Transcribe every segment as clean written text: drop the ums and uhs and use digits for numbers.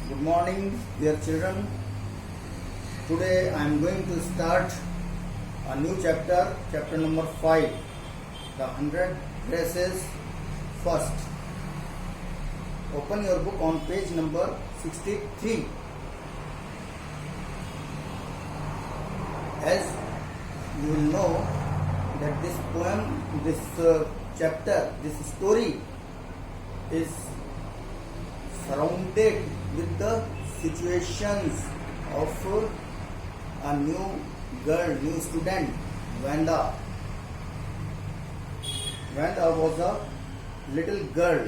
Good morning, dear children. Today I am going to start a new chapter, chapter number 5, the 100 dresses first. Open your book on page number 63. As you will know that this poem, this chapter, this story is surrounded with the situations of a new girl, new student, Vanda. Vanda was a little girl.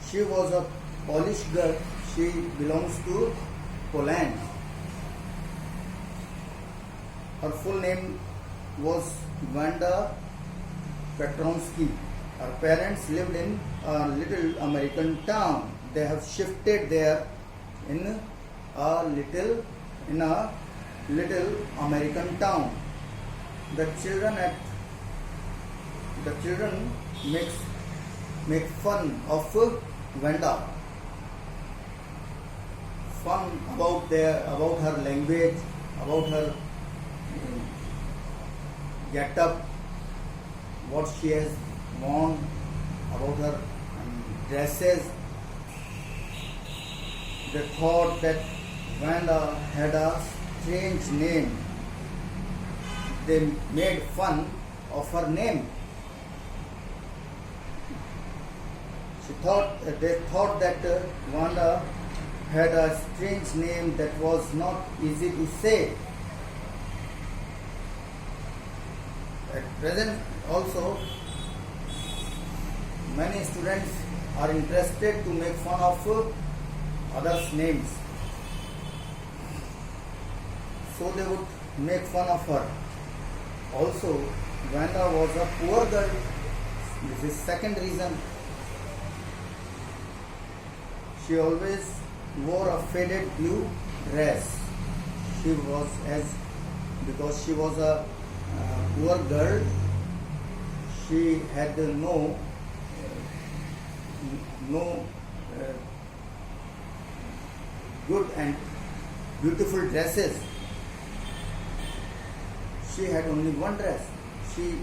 She was a Polish girl. She belongs to Poland. Her full name was Wanda Petronsky. Her parents lived in a little American town. They have shifted there in a little American town. The children make fun of Vanda. Fun about her language, about her get up, what she has worn, about her dresses. They thought that Vanda had a strange name. They made fun of her name. They thought that Vanda had a strange name that was not easy to say. At present also, many students are interested to make fun of others' names. So they would make fun of her. Also, Vanda was a poor girl. This is second reason. She always wore a faded blue dress. Because she was a poor girl, she had no good and beautiful dresses. She had only one dress. She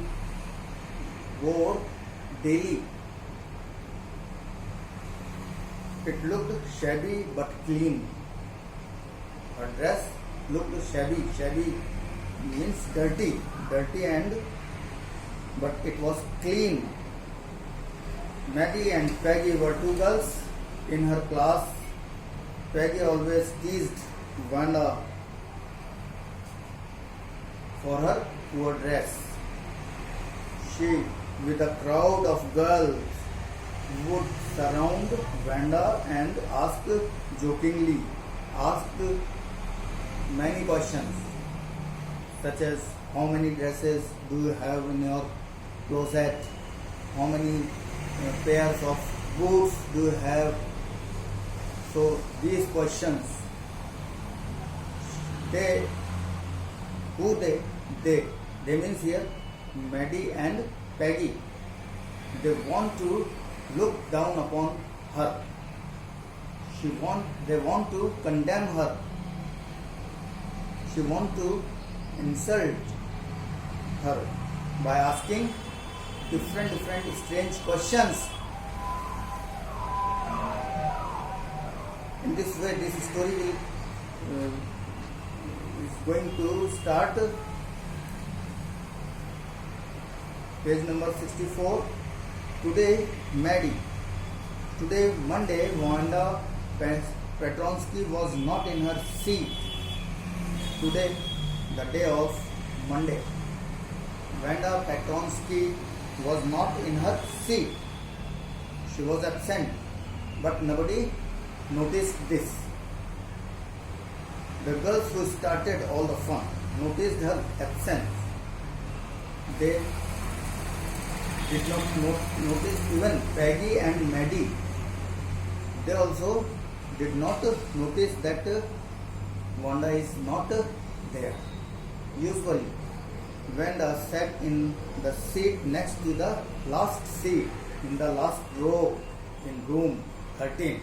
wore daily. It looked shabby but clean. Her dress looked shabby. Shabby means dirty but it was clean. Maggie and Peggy were two girls in her class. Peggy always teased Vanda for her poor dress. She, with a crowd of girls, would surround Vanda and jokingly ask many questions, such as how many dresses do you have in your closet, how many pairs of boots do you have. So these questions, they means here Maddie and Peggy. They want to look down upon her. They want to condemn her. She want to insult her by asking different strange questions. In this way, this story is going to start. Page number 64. Today, Monday, Wanda Petronsky was not in her seat. Today, the day of Monday, Wanda Petronsky was not in her seat. She was absent, but nobody noticed this. The girls who started all the fun noticed her absence. They did not notice even Peggy and Maddie. They also did not notice that Wanda is not there. Usually, Wanda sat in the seat next to the last seat in the last row in room 13.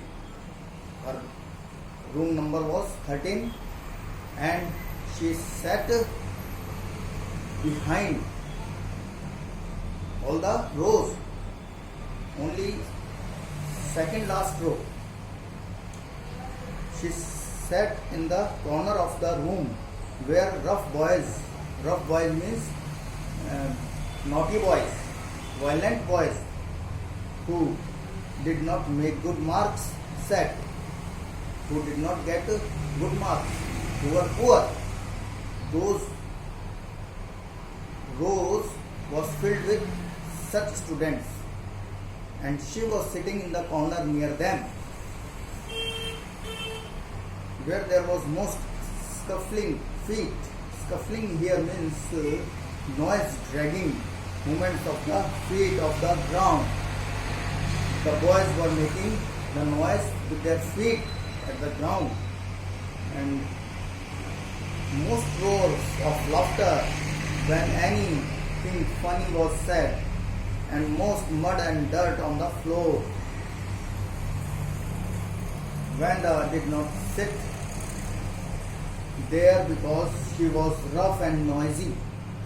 Her room number was 13, and she sat behind all the rows, only second last row. She sat in the corner of the room where rough boys means naughty boys, violent boys who did not make good marks sat, who did not get good marks, who were poor. Those rows was filled with such students, and she was sitting in the corner near them, where there was most scuffling feet. Scuffling here means noise, dragging movements of the feet of the ground. The boys were making the noise with their feet at the ground, and most roars of laughter when anything funny was said, and most mud and dirt on the floor. Wanda did not sit there because she was rough and noisy.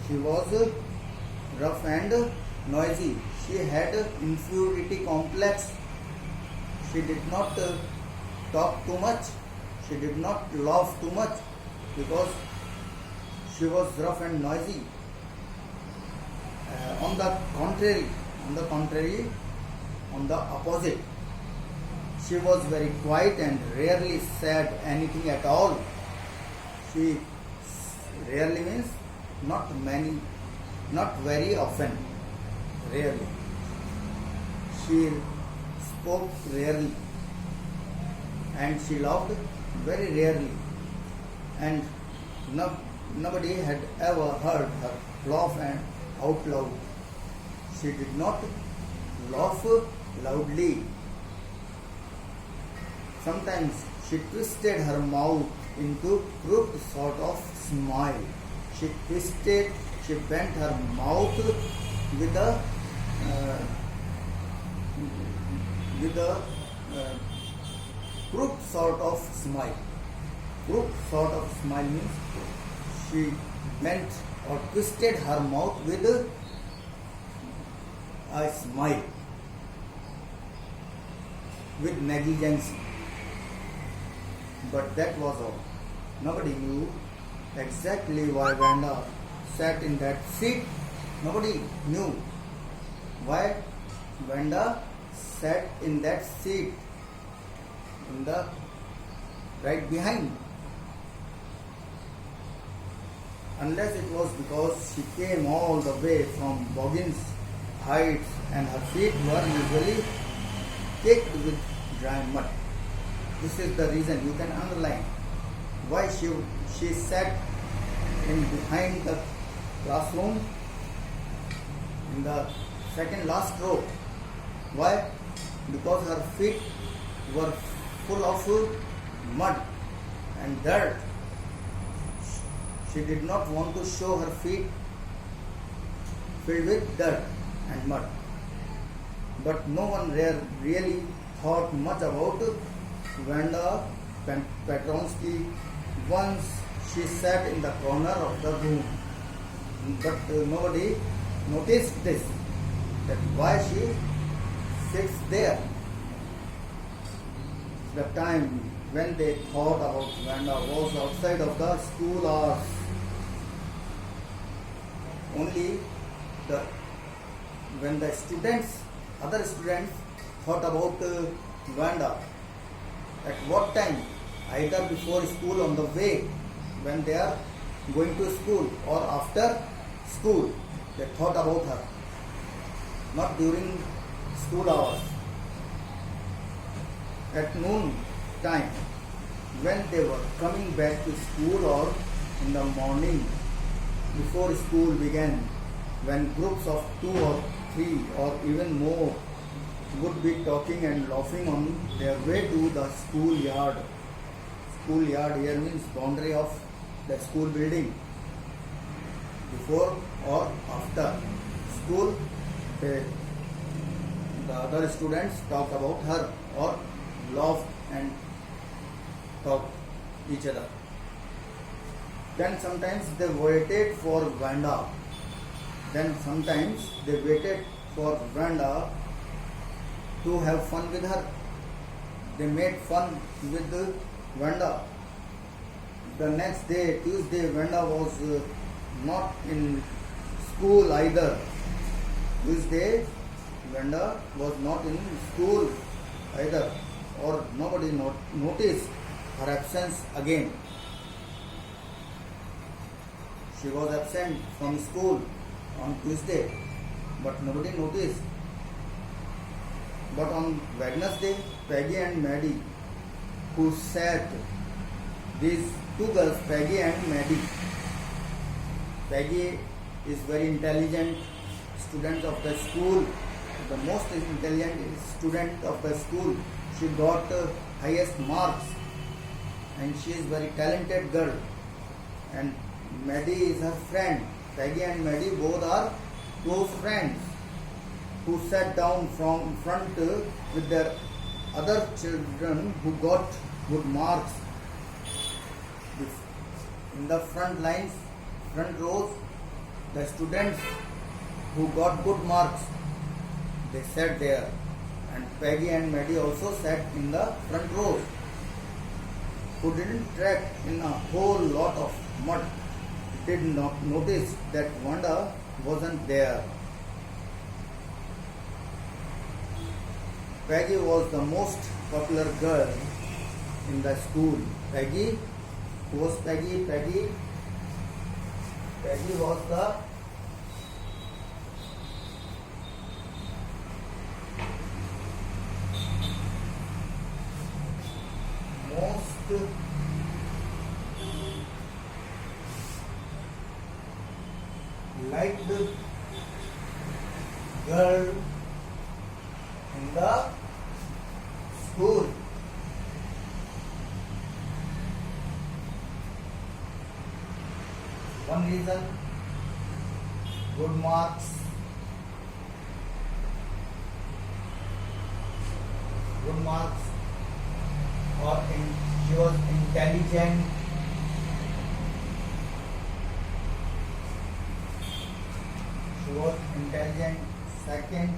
She was rough and noisy. She had inferiority complex. She did not talk too much. She did not laugh too much because she was rough and noisy. On the opposite, she was very quiet and rarely said anything at all. She rarely means not many, not very often, rarely. She spoke rarely, and she laughed very rarely, and nobody had ever heard her laugh and out loud. She did not laugh loudly. Sometimes she twisted her mouth into crooked sort of smile. She bent her mouth with a crooked sort of smile. Crooked sort of smile means she bent or twisted her mouth with a smile, with negligence. But that was all. Nobody knew exactly why Wanda sat in that seat. Nobody knew why Wanda sat in that seat in the right behind. Unless it was because she came all the way from Boggins Heights and her feet were usually caked with dry mud. This is the reason you can underline why she sat in behind the classroom in the second last row. Why? Because her feet were full of mud and dirt. She did not want to show her feet filled with dirt and mud. But no one really thought much about Wanda Petronsky once she sat in the corner of the room. But nobody noticed this, that why she sits there. The time when they thought about Wanda was outside of the school hours. Only when the other students thought about Wanda, at what time? Either before school, on the way when they are going to school, or after school, they thought about her. Not during school hours. At noon time, when they were coming back to school, or in the morning before school began, when groups of 2 or 3 or even more would be talking and laughing on their way to the schoolyard. Schoolyard here means boundary of the school building. Before or after school, the other students talk about her or laugh and talk each other. Then sometimes they waited for Vanda. Then sometimes they waited for Vanda to have fun with her. They made fun with Vanda. The next day, Tuesday, Vanda was not in school either. Tuesday, Vanda was not in school either, or nobody noticed her absence again. She was absent from school on Tuesday, but nobody noticed. But on Wednesday, Peggy and Maddie, who sat, these two girls, Peggy and Maddie. Peggy is very intelligent student of the school, the most intelligent student of the school. She got highest marks, and she is very talented girl. And Maddie is her friend. Peggy and Maddie both are close friends who sat down from front with their other children who got good marks. In the front lines, front rows, the students who got good marks, they sat there, and Peggy and Maddie also sat in the front rows, who didn't track in a whole lot of mud, did not notice that Vanda wasn't there. Peggy was the most popular girl in the school. Peggy, who was Peggy? Peggy was the most liked girl in the school. One reason, good marks. Good marks, she was intelligent. She was intelligent. Second,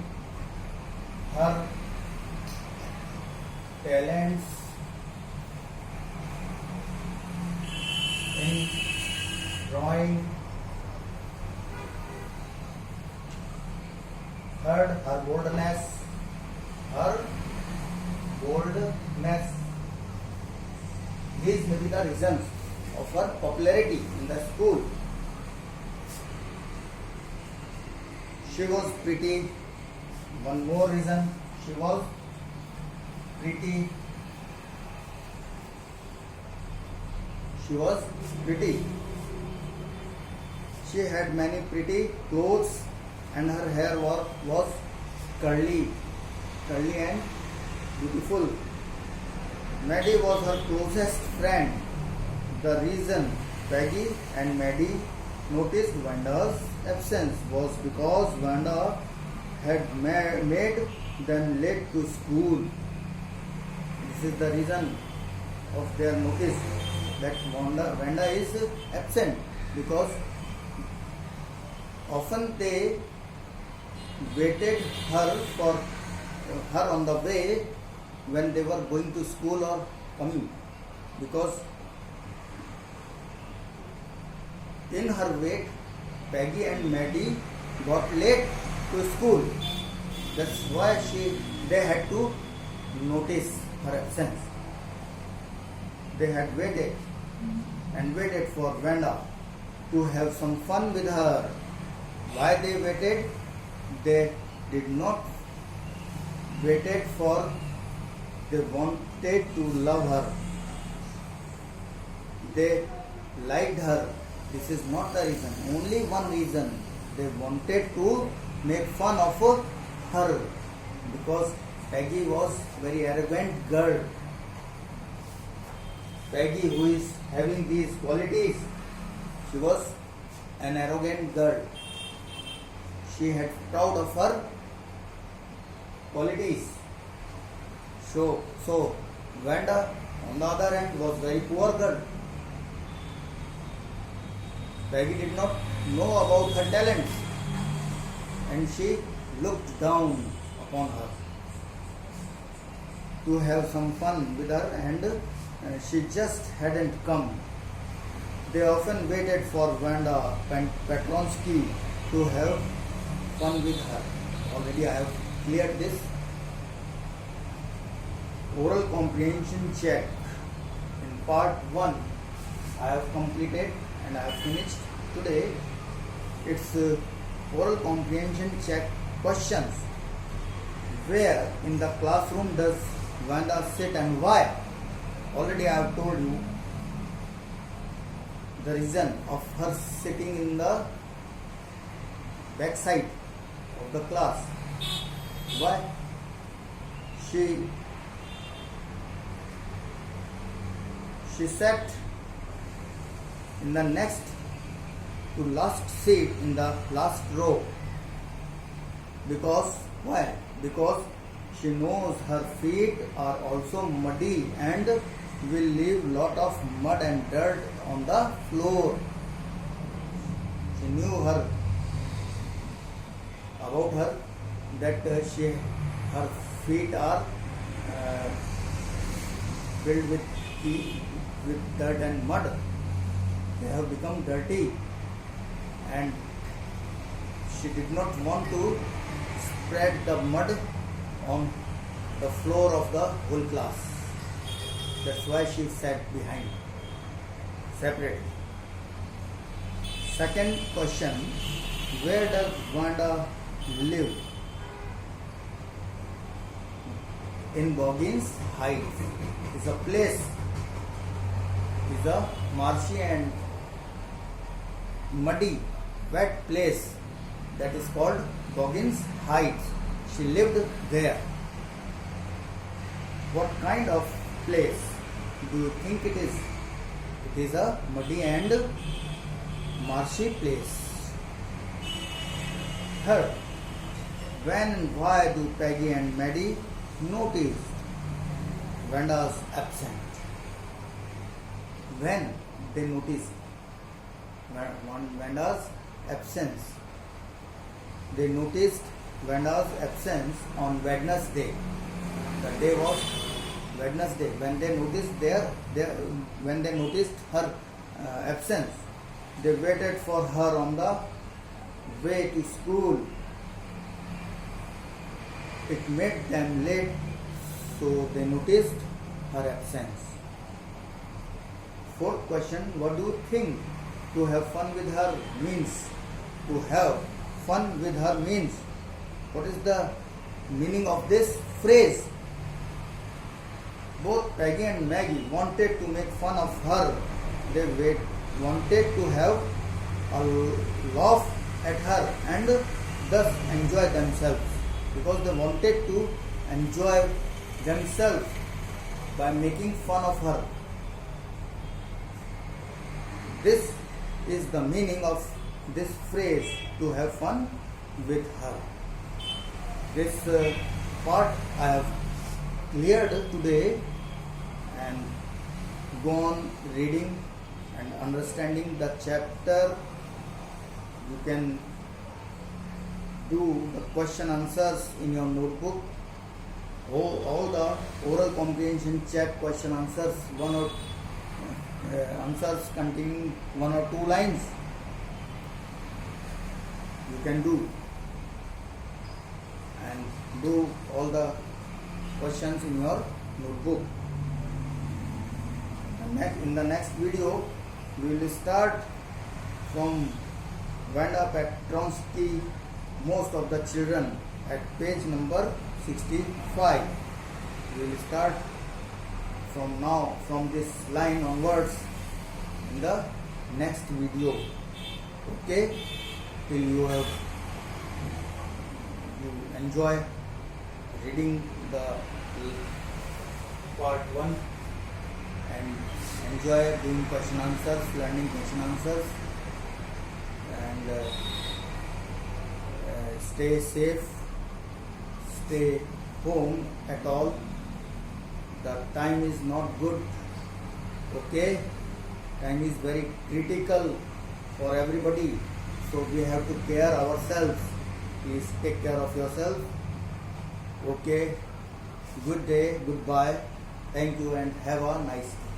her talents in drawing. Third, her boldness. These may be the reasons of her popularity in the school. She was pretty. One more reason, she was pretty. She was pretty. She had many pretty clothes, and her hair was curly and beautiful. Maddie was her closest friend. The reason Peggy and Maddie noticed Vanda's absence was because Vanda had made them late to school. This is the reason of their notice that Vanda is absent, because often they waited for her on the way when they were going to school or coming, because in her wait Peggy and Maddie got late to school. That's why they had to notice her absence. They had waited for Vanda to have some fun with her. Why they waited? They did not waited for, they wanted to love her. They liked her. This is not the reason. Only one reason. They wanted to make fun of her, because Peggy was very arrogant girl. Peggy, who is having these qualities, she was an arrogant girl. She had proud of her qualities. So Vanda on the other hand, was very poor girl. Peggy did not know about her talents, and she looked down upon her to have some fun with her, and she just hadn't come. They often waited for Wanda Petronsky to have fun with her. Already I have cleared this. Oral comprehension check. In part 1, I have completed and I have finished today. It's oral comprehension check questions. Where in the classroom does Wanda sit and why? Already I have told you the reason of her sitting in the back side of the class. Why? She sat in the next to last seat in the last row. Because why? Because she knows her feet are also muddy and will leave lot of mud and dirt on the floor. She knew her about her that her feet are filled with dirt and mud. They have become dirty, and she did not want to spread the mud on the floor of the whole class. That's why she sat behind, separate. Second question, where does Wanda live? In Boggins Heights. Is a place, is a marshy and muddy, wet place that is called Boggins Heights. She lived there. What kind of place do you think it is? It is a muddy and marshy place. Third, when and why do Peggy and Maddie notice Wanda's absence? When they notice Wanda's absence, they noticed Wanda's absence on Wednesday. The day was Wednesday. When they noticed her absence, they waited for her on the way to school. It made them late, so they noticed her absence. Fourth question, what do you think to have fun with her means? To have fun with her means. What is the meaning of this phrase? Both Peggy and Maggie wanted to make fun of her. They wanted to have a laugh at her and thus enjoy themselves, because they wanted to enjoy themselves by making fun of her. This is the meaning of this phrase, to have fun with her. This part I have cleared today, and go on reading and understanding the chapter. You can do the question answers in your notebook. All the oral comprehension check question answers, answers containing 1 or 2 lines, you can do, and do all the questions in your notebook. In the next video, we will start from Wanda Petronsky, most of the children, at page number 65. We will start from now, from this line onwards, in the next video. Okay, till you enjoy reading the part 1 and enjoy doing question answers, learning question answers, and stay safe, stay home at all the time is not good. Okay, time is very critical for everybody, so we have to care ourselves. Please take care of yourself. Okay, good day, goodbye, thank you, and have a nice day.